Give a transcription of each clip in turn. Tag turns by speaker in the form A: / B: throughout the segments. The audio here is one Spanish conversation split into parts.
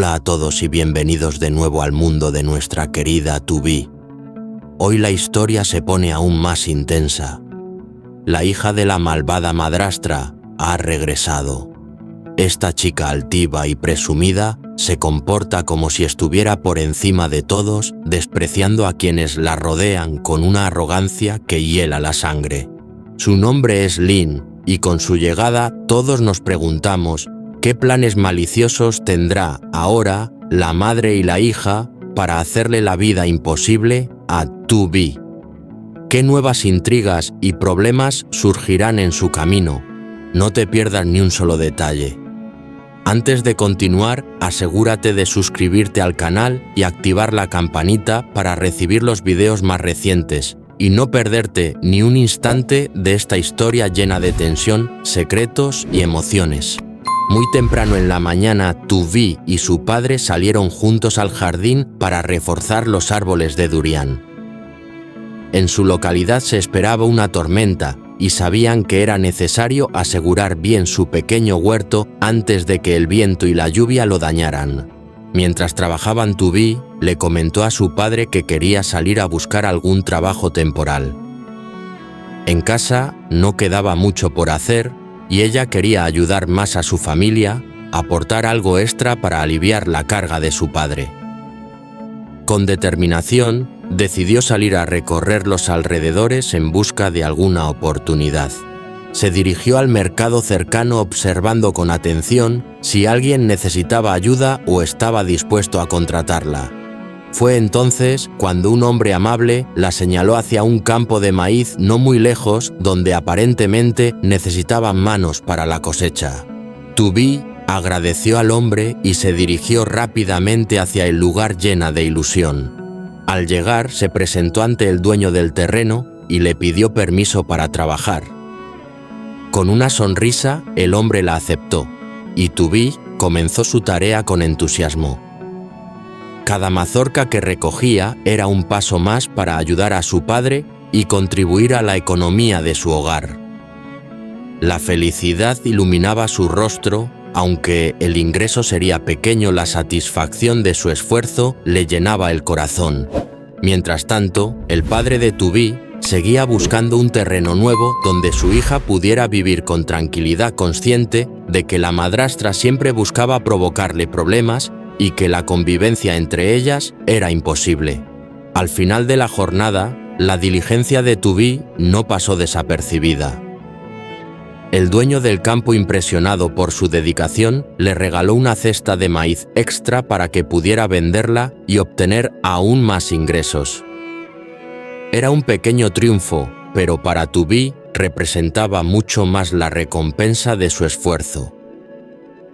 A: Hola a todos y bienvenidos de nuevo al mundo de nuestra querida Tubi. Hoy la historia se pone aún más intensa. La hija de la malvada madrastra ha regresado. Esta chica altiva y presumida se comporta como si estuviera por encima de todos, despreciando a quienes la rodean con una arrogancia que hiela la sangre. Su nombre es Lin, y con su llegada todos nos preguntamos ¿qué planes maliciosos tendrá ahora la madre y la hija para hacerle la vida imposible a Tubi? ¿Qué nuevas intrigas y problemas surgirán en su camino? No te pierdas ni un solo detalle. Antes de continuar, asegúrate de suscribirte al canal y activar la campanita para recibir los videos más recientes y no perderte ni un instante de esta historia llena de tensión, secretos y emociones. Muy temprano en la mañana, Tubi y su padre salieron juntos al jardín para reforzar los árboles de durian. En su localidad se esperaba una tormenta y sabían que era necesario asegurar bien su pequeño huerto antes de que el viento y la lluvia lo dañaran. Mientras trabajaban, Tubi le comentó a su padre que quería salir a buscar algún trabajo temporal. En casa no quedaba mucho por hacer y ella quería ayudar más a su familia, aportar algo extra para aliviar la carga de su padre. Con determinación, decidió salir a recorrer los alrededores en busca de alguna oportunidad. Se dirigió al mercado cercano observando con atención si alguien necesitaba ayuda o estaba dispuesto a contratarla. Fue entonces cuando un hombre amable la señaló hacia un campo de maíz no muy lejos donde aparentemente necesitaban manos para la cosecha. Tubi agradeció al hombre y se dirigió rápidamente hacia el lugar llena de ilusión. Al llegar se presentó ante el dueño del terreno y le pidió permiso para trabajar. Con una sonrisa el hombre la aceptó y Tubi comenzó su tarea con entusiasmo. Cada mazorca que recogía era un paso más para ayudar a su padre y contribuir a la economía de su hogar. La felicidad iluminaba su rostro, aunque el ingreso sería pequeño, la satisfacción de su esfuerzo le llenaba el corazón. Mientras tanto, el padre de Tubi seguía buscando un terreno nuevo donde su hija pudiera vivir con tranquilidad, consciente de que la madrastra siempre buscaba provocarle problemas y que la convivencia entre ellas era imposible. Al final de la jornada, la diligencia de Tubi no pasó desapercibida. El dueño del campo, impresionado por su dedicación, le regaló una cesta de maíz extra para que pudiera venderla y obtener aún más ingresos. Era un pequeño triunfo, pero para Tubi representaba mucho más la recompensa de su esfuerzo.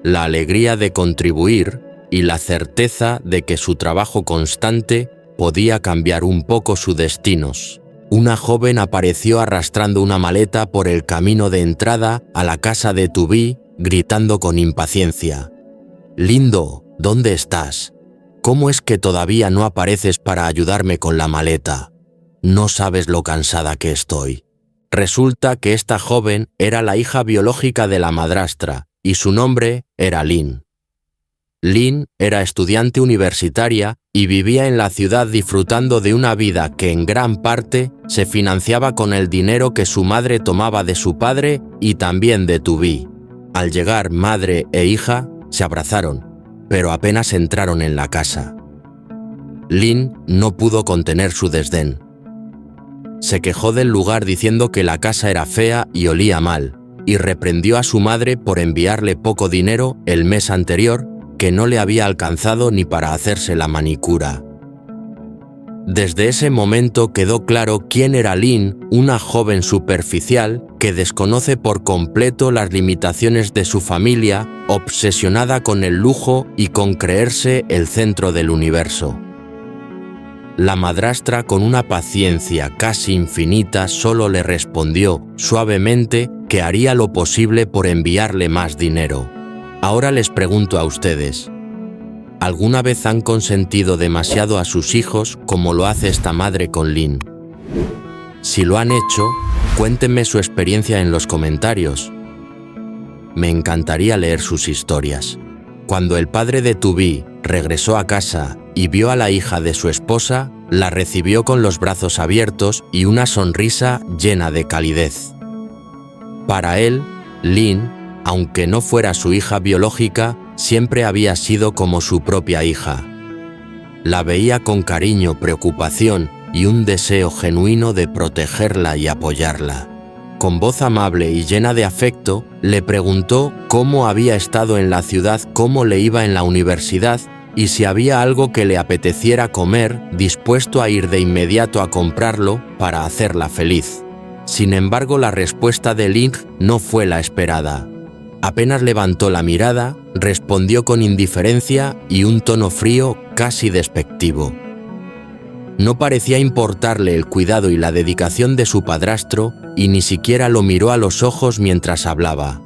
A: La alegría de contribuir y la certeza de que su trabajo constante podía cambiar un poco sus destinos. Una joven apareció arrastrando una maleta por el camino de entrada a la casa de Tubi, gritando con impaciencia: «Lindo, ¿dónde estás? ¿Cómo es que todavía no apareces para ayudarme con la maleta? No sabes lo cansada que estoy». Resulta que esta joven era la hija biológica de la madrastra y su nombre era Lin. Lin era estudiante universitaria y vivía en la ciudad disfrutando de una vida que en gran parte se financiaba con el dinero que su madre tomaba de su padre y también de Tubi. Al llegar madre e hija, se abrazaron, pero apenas entraron en la casa. Lin no pudo contener su desdén. Se quejó del lugar diciendo que la casa era fea y olía mal, y reprendió a su madre por enviarle poco dinero el mes anterior, que no le había alcanzado ni para hacerse la manicura. Desde ese momento quedó claro quién era Lin, una joven superficial que desconoce por completo las limitaciones de su familia, obsesionada con el lujo y con creerse el centro del universo. La madrastra, con una paciencia casi infinita, solo le respondió suavemente que haría lo posible por enviarle más dinero. Ahora les pregunto a ustedes, ¿alguna vez han consentido demasiado a sus hijos como lo hace esta madre con Lin? Si lo han hecho, cuéntenme su experiencia en los comentarios. Me encantaría leer sus historias. Cuando el padre de Tubí regresó a casa y vio a la hija de su esposa, la recibió con los brazos abiertos y una sonrisa llena de calidez. Para él, Lynn, aunque no fuera su hija biológica, siempre había sido como su propia hija. La veía con cariño, preocupación y un deseo genuino de protegerla y apoyarla. Con voz amable y llena de afecto, le preguntó cómo había estado en la ciudad, cómo le iba en la universidad y si había algo que le apeteciera comer, dispuesto a ir de inmediato a comprarlo para hacerla feliz. Sin embargo, la respuesta de Lynn no fue la esperada. Apenas levantó la mirada, respondió con indiferencia y un tono frío, casi despectivo. No parecía importarle el cuidado y la dedicación de su padrastro y ni siquiera lo miró a los ojos mientras hablaba.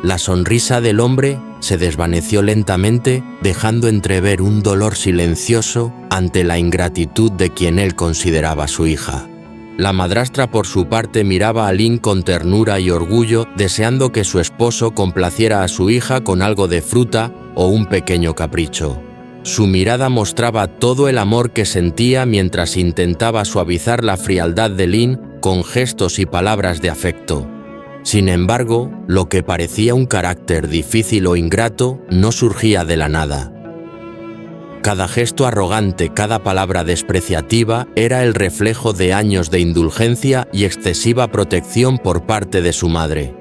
A: La sonrisa del hombre se desvaneció lentamente, dejando entrever un dolor silencioso ante la ingratitud de quien él consideraba su hija. La madrastra, por su parte, miraba a Lynn con ternura y orgullo, deseando que su esposo complaciera a su hija con algo de fruta o un pequeño capricho. Su mirada mostraba todo el amor que sentía mientras intentaba suavizar la frialdad de Lynn con gestos y palabras de afecto. Sin embargo, lo que parecía un carácter difícil o ingrato no surgía de la nada. Cada gesto arrogante, cada palabra despreciativa era el reflejo de años de indulgencia y excesiva protección por parte de su madre.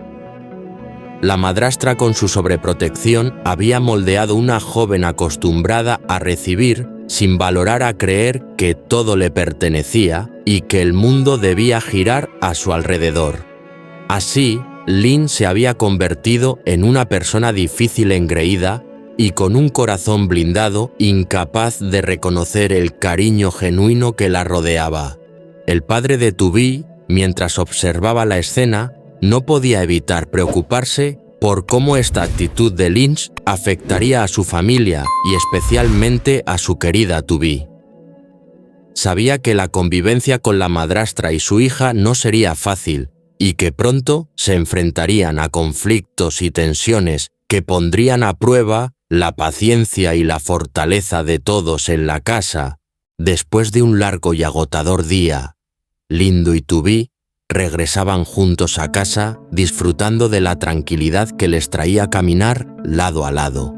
A: La madrastra, con su sobreprotección, había moldeado una joven acostumbrada a recibir sin valorar, a creer que todo le pertenecía y que el mundo debía girar a su alrededor. Así, Lynn se había convertido en una persona difícil, engreída y con un corazón blindado, incapaz de reconocer el cariño genuino que la rodeaba. El padre de Tubí, mientras observaba la escena, no podía evitar preocuparse por cómo esta actitud de Lynn afectaría a su familia y especialmente a su querida Tubí. Sabía que la convivencia con la madrastra y su hija no sería fácil y que pronto se enfrentarían a conflictos y tensiones que pondrían a prueba la paciencia y la fortaleza de todos en la casa. Después de un largo y agotador día, Lindo y Tubí regresaban juntos a casa, disfrutando de la tranquilidad que les traía caminar lado a lado.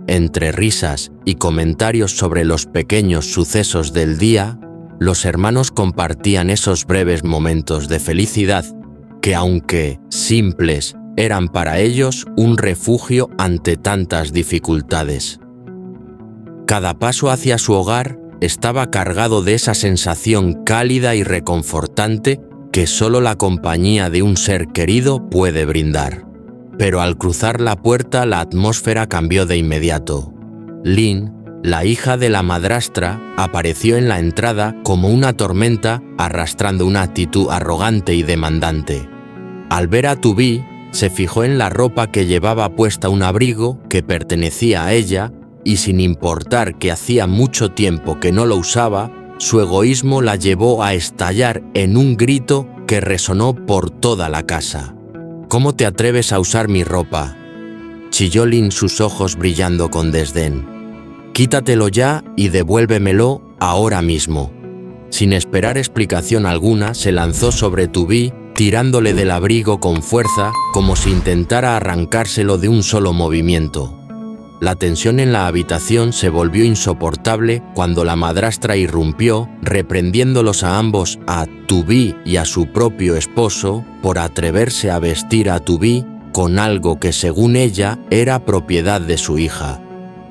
A: Entre risas y comentarios sobre los pequeños sucesos del día, los hermanos compartían esos breves momentos de felicidad que, aunque simples, eran para ellos un refugio ante tantas dificultades. Cada paso hacia su hogar estaba cargado de esa sensación cálida y reconfortante que solo la compañía de un ser querido puede brindar. Pero al cruzar la puerta, la atmósfera cambió de inmediato. Lynn, la hija de la madrastra, apareció en la entrada como una tormenta, arrastrando una actitud arrogante y demandante. Al ver a Tubí, se fijó en la ropa que llevaba puesta, un abrigo que pertenecía a ella, y sin importar que hacía mucho tiempo que no lo usaba, su egoísmo la llevó a estallar en un grito que resonó por toda la casa. «¿Cómo te atreves a usar mi ropa?», chilló Lynn, sus ojos brillando con desdén. «Quítatelo ya y devuélvemelo ahora mismo». Sin esperar explicación alguna, se lanzó sobre Tubí, tirándole del abrigo con fuerza, como si intentara arrancárselo de un solo movimiento. La tensión en la habitación se volvió insoportable cuando la madrastra irrumpió, reprendiéndolos a ambos, a Tubí y a su propio esposo, por atreverse a vestir a Tubí con algo que, según ella, era propiedad de su hija.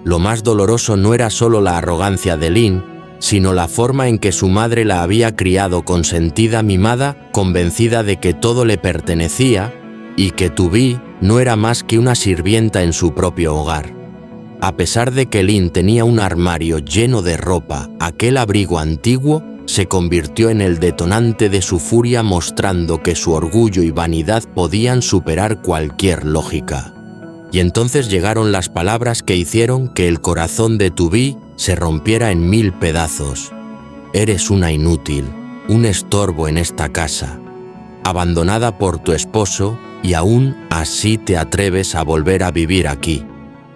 A: Lo más doloroso no era solo la arrogancia de Lynn, sino la forma en que su madre la había criado, consentida, mimada, convencida de que todo le pertenecía y que Tubí no era más que una sirvienta en su propio hogar. A pesar de que Lynn tenía un armario lleno de ropa, aquel abrigo antiguo se convirtió en el detonante de su furia, mostrando que su orgullo y vanidad podían superar cualquier lógica. Y entonces llegaron las palabras que hicieron que el corazón de Tubí se rompiera en 1000 pedazos. «Eres una inútil, un estorbo en esta casa, abandonada por tu esposo, y aún así te atreves a volver a vivir aquí».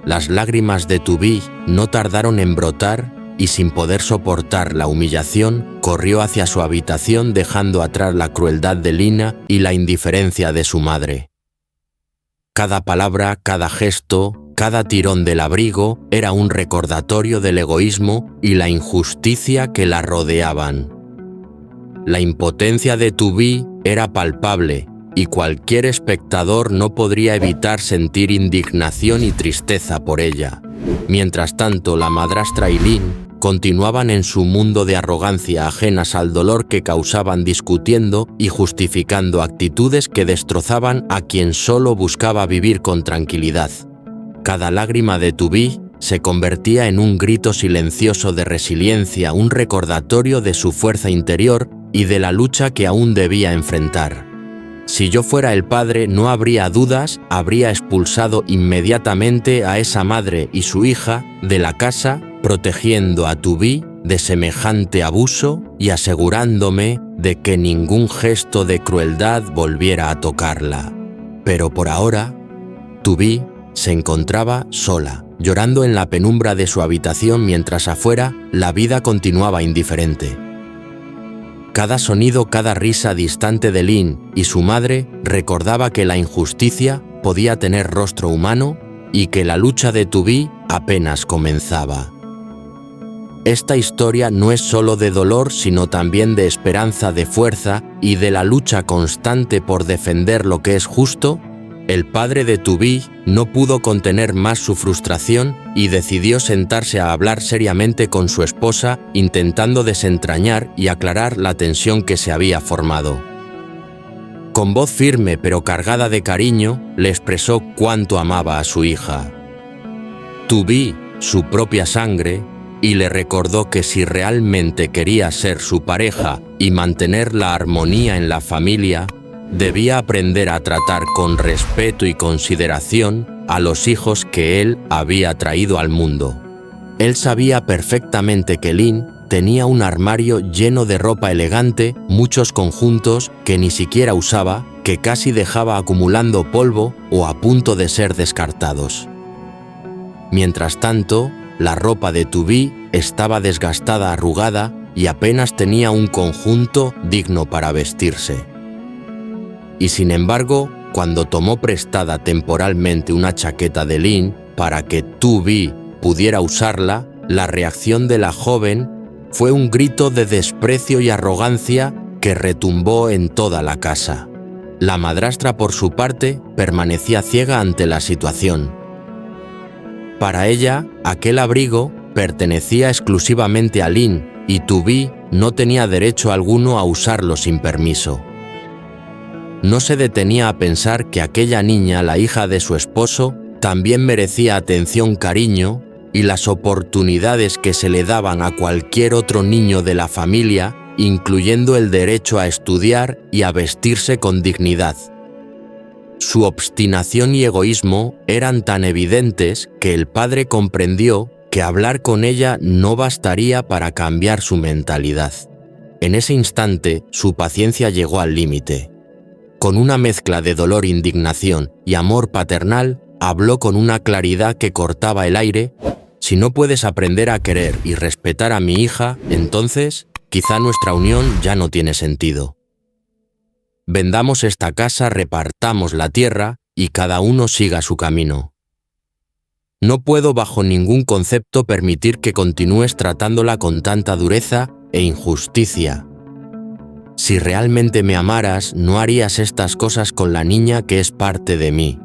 A: Las lágrimas de Tubí no tardaron en brotar y sin poder soportar la humillación, corrió hacia su habitación dejando atrás la crueldad de Lina y la indiferencia de su madre. Cada palabra, cada gesto, cada tirón del abrigo era un recordatorio del egoísmo y la injusticia que la rodeaban. La impotencia de Tubí era palpable y cualquier espectador no podría evitar sentir indignación y tristeza por ella. Mientras tanto, la madrastra y Lin continuaban en su mundo de arrogancia ajenas al dolor que causaban discutiendo y justificando actitudes que destrozaban a quien solo buscaba vivir con tranquilidad. Cada lágrima de Tubí se convertía en un grito silencioso de resiliencia, un recordatorio de su fuerza interior y de la lucha que aún debía enfrentar. Si yo fuera el padre, no habría dudas, habría expulsado inmediatamente a esa madre y su hija de la casa, protegiendo a Tubí de semejante abuso y asegurándome de que ningún gesto de crueldad volviera a tocarla. Pero por ahora, Tubí se encontraba sola, llorando en la penumbra de su habitación mientras afuera la vida continuaba indiferente. Cada sonido, cada risa distante de Lin y su madre recordaba que la injusticia podía tener rostro humano y que la lucha de Tubí apenas comenzaba. Esta historia no es solo de dolor, sino también de esperanza, de fuerza y de la lucha constante por defender lo que es justo. El padre de Tubí no pudo contener más su frustración y decidió sentarse a hablar seriamente con su esposa, intentando desentrañar y aclarar la tensión que se había formado. Con voz firme pero cargada de cariño, le expresó cuánto amaba a su hija. Tubí, su propia sangre, y le recordó que si realmente quería ser su pareja y mantener la armonía en la familia, debía aprender a tratar con respeto y consideración a los hijos que él había traído al mundo. Él sabía perfectamente que Lin tenía un armario lleno de ropa elegante, muchos conjuntos que ni siquiera usaba, que casi dejaba acumulando polvo o a punto de ser descartados. Mientras tanto, la ropa de Tubí estaba desgastada, arrugada y apenas tenía un conjunto digno para vestirse. Y sin embargo, cuando tomó prestada temporalmente una chaqueta de Lin para que Tubí pudiera usarla, la reacción de la joven fue un grito de desprecio y arrogancia que retumbó en toda la casa. La madrastra, por su parte, permanecía ciega ante la situación. Para ella, aquel abrigo pertenecía exclusivamente a Lin y Tubí no tenía derecho alguno a usarlo sin permiso. No se detenía a pensar que aquella niña, la hija de su esposo, también merecía atención, cariño y las oportunidades que se le daban a cualquier otro niño de la familia, incluyendo el derecho a estudiar y a vestirse con dignidad. Su obstinación y egoísmo eran tan evidentes que el padre comprendió que hablar con ella no bastaría para cambiar su mentalidad. En ese instante, su paciencia llegó al límite. Con una mezcla de dolor, indignación y amor paternal, habló con una claridad que cortaba el aire. Si no puedes aprender a querer y respetar a mi hija, entonces quizá nuestra unión ya no tiene sentido. Vendamos esta casa, repartamos la tierra y cada uno siga su camino. No puedo bajo ningún concepto permitir que continúes tratándola con tanta dureza e injusticia. Si realmente me amaras, no harías estas cosas con la niña que es parte de mí.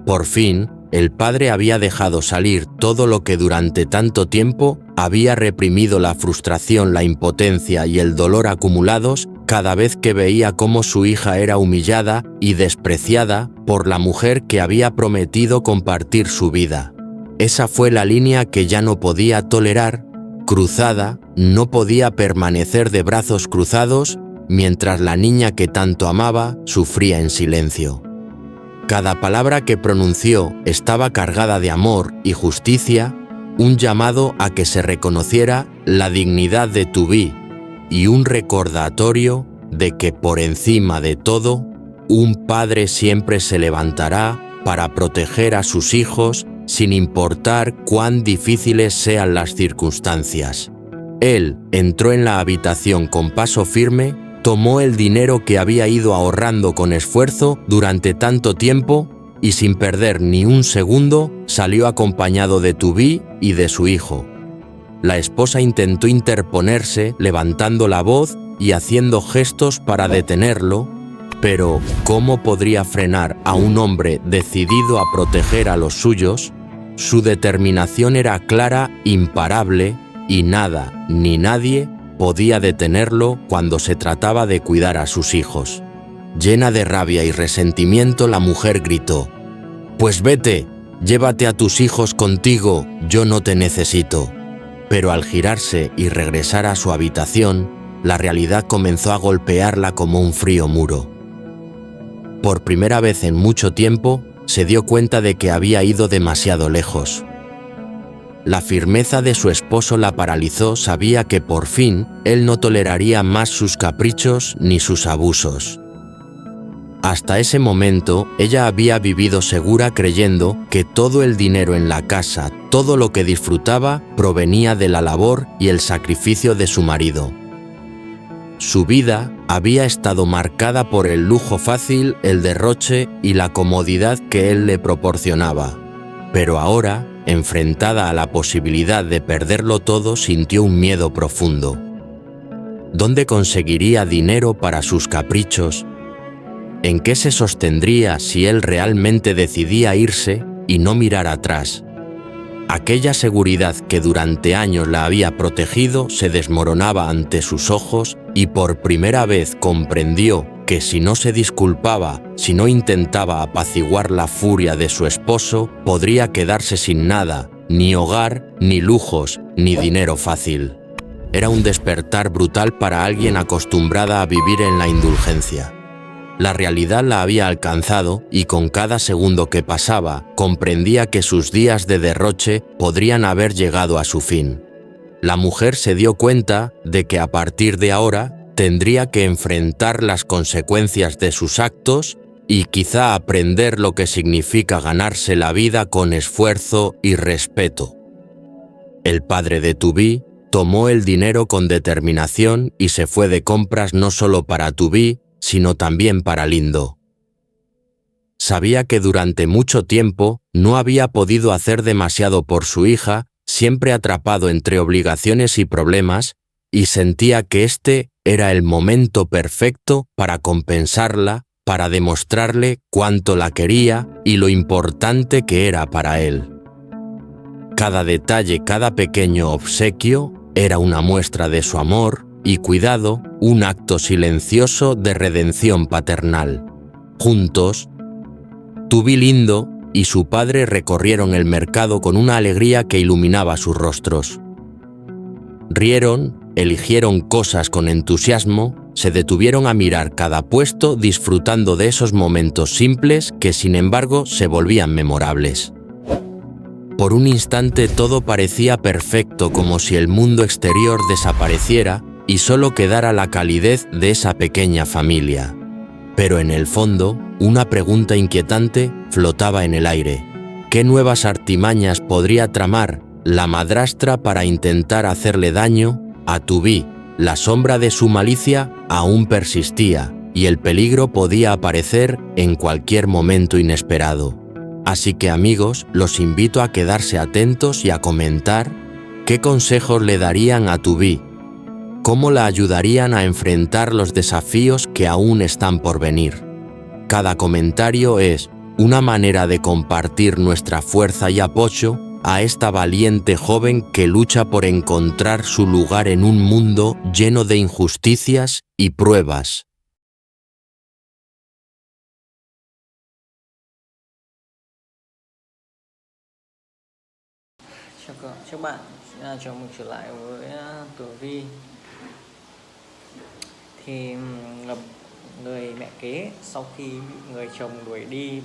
A: Por fin, el padre había dejado salir todo lo que durante tanto tiempo había reprimido: la frustración, la impotencia y el dolor acumulados cada vez que veía cómo su hija era humillada y despreciada por la mujer que había prometido compartir su vida. Esa fue la línea que ya no podía tolerar. Cruzada, no podía permanecer de brazos cruzados mientras la niña que tanto amaba sufría en silencio. Cada palabra que pronunció estaba cargada de amor y justicia, un llamado a que se reconociera la dignidad de Tubí y un recordatorio de que por encima de todo, un padre siempre se levantará para proteger a sus hijos sin importar cuán difíciles sean las circunstancias. Él entró en la habitación con paso firme, tomó el dinero que había ido ahorrando con esfuerzo durante tanto tiempo y sin perder ni un segundo salió acompañado de Tubí y de su hijo. La esposa intentó interponerse levantando la voz y haciendo gestos para detenerlo, pero ¿cómo podría frenar a un hombre decidido a proteger a los suyos? Su determinación era clara, imparable, y nada ni nadie podía detenerlo cuando se trataba de cuidar a sus hijos. Llena de rabia y resentimiento, la mujer gritó: «Pues vete, llévate a tus hijos contigo, yo no te necesito». Pero al girarse y regresar a su habitación, la realidad comenzó a golpearla como un frío muro. Por primera vez en mucho tiempo, se dio cuenta de que había ido demasiado lejos. La firmeza de su esposo la paralizó, sabía que por fin él no toleraría más sus caprichos ni sus abusos. Hasta ese momento, ella había vivido segura creyendo que todo el dinero en la casa, todo lo que disfrutaba, provenía de la labor y el sacrificio de su marido. Su vida había estado marcada por el lujo fácil, el derroche y la comodidad que él le proporcionaba. Pero ahora, enfrentada a la posibilidad de perderlo todo, sintió un miedo profundo. ¿Dónde conseguiría dinero para sus caprichos? ¿En qué se sostendría si él realmente decidía irse y no mirar atrás? Aquella seguridad que durante años la había protegido se desmoronaba ante sus ojos y por primera vez comprendió que si no se disculpaba, si no intentaba apaciguar la furia de su esposo, podría quedarse sin nada, ni hogar, ni lujos, ni dinero fácil. Era un despertar brutal para alguien acostumbrada a vivir en la indulgencia. La realidad la había alcanzado y con cada segundo que pasaba comprendía que sus días de derroche podrían haber llegado a su fin. La mujer se dio cuenta de que a partir de ahora tendría que enfrentar las consecuencias de sus actos y quizá aprender lo que significa ganarse la vida con esfuerzo y respeto. El padre de Tubí tomó el dinero con determinación y se fue de compras no solo para Tubí, sino también para Lindo. Sabía que durante mucho tiempo no había podido hacer demasiado por su hija, siempre atrapado entre obligaciones y problemas, y sentía que este era el momento perfecto para compensarla, para demostrarle cuánto la quería y lo importante que era para él. Cada detalle, cada pequeño obsequio era una muestra de su amor y cuidado, un acto silencioso de redención paternal. Juntos, Tubí Lindo y su padre recorrieron el mercado con una alegría que iluminaba sus rostros. Rieron, eligieron cosas con entusiasmo, se detuvieron a mirar cada puesto disfrutando de esos momentos simples que sin embargo se volvían memorables. Por un instante todo parecía perfecto, como si el mundo exterior desapareciera y solo quedara la calidez de esa pequeña familia. Pero en el fondo, una pregunta inquietante flotaba en el aire. ¿Qué nuevas artimañas podría tramar la madrastra para intentar hacerle daño a Tubí? La sombra de su malicia aún persistía y el peligro podía aparecer en cualquier momento inesperado. Así que amigos, los invito a quedarse atentos y a comentar qué consejos le darían a Tubí. ¿Cómo la ayudarían a enfrentar los desafíos que aún están por venir? Cada comentario es una manera de compartir nuestra fuerza y apoyo a esta valiente joven que lucha por encontrar su lugar en un mundo lleno de injusticias y pruebas.
B: Chào các bạn, chào mừng trở lại với Tử Vi. Thì là người mẹ kế sau khi bị người chồng đuổi đi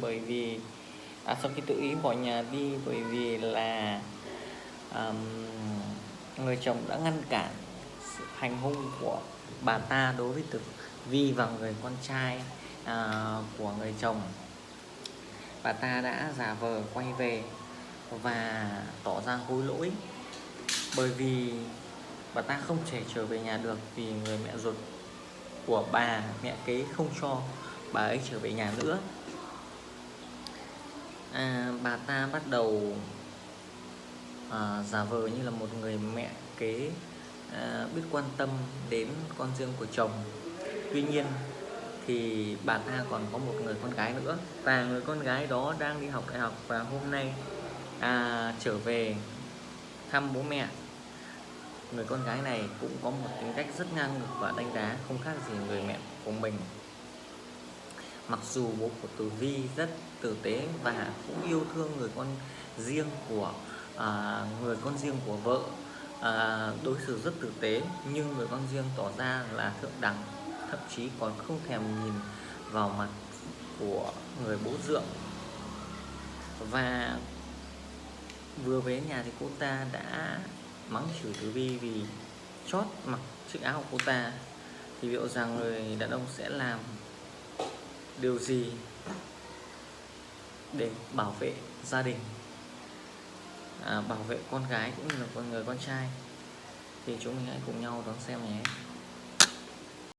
B: sau khi tự ý bỏ nhà đi bởi vì là người chồng đã ngăn cản sự hành hung của bà ta đối với Tử Vi và người con trai của người chồng. Bà ta đã giả vờ quay về và tỏ ra hối lỗi, bởi vì bà ta không thể trở về nhà được vì người mẹ ruột của bà, mẹ kế, không cho bà ấy trở về nhà nữa. Bà ta bắt đầu giả vờ như là một người mẹ kế biết quan tâm đến con riêng của chồng. Tuy nhiên thì bà ta còn có một người con gái nữa, và người con gái đó đang đi học đại học, và hôm nay trở về thăm bố mẹ. Người con gái này cũng có một tính cách rất ngang ngược và đánh đá, không khác gì người mẹ của mình. Mặc dù bố của Tử Vi rất tử tế và cũng yêu thương người con riêng của vợ, đối xử rất tử tế, nhưng người con riêng tỏ ra là thượng đẳng, thậm chí còn không thèm nhìn vào mặt của người bố dượng. Và vừa về nhà thì cô ta đã mắng chửi Tử Vi vì chót mặc chiếc áo của cô ta. thì liệu rằng người đàn ông sẽ làm điều gì để bảo vệ gia đình, bảo vệ con gái cũng như là người con trai, thì chúng mình hãy cùng nhau đón xem nhé.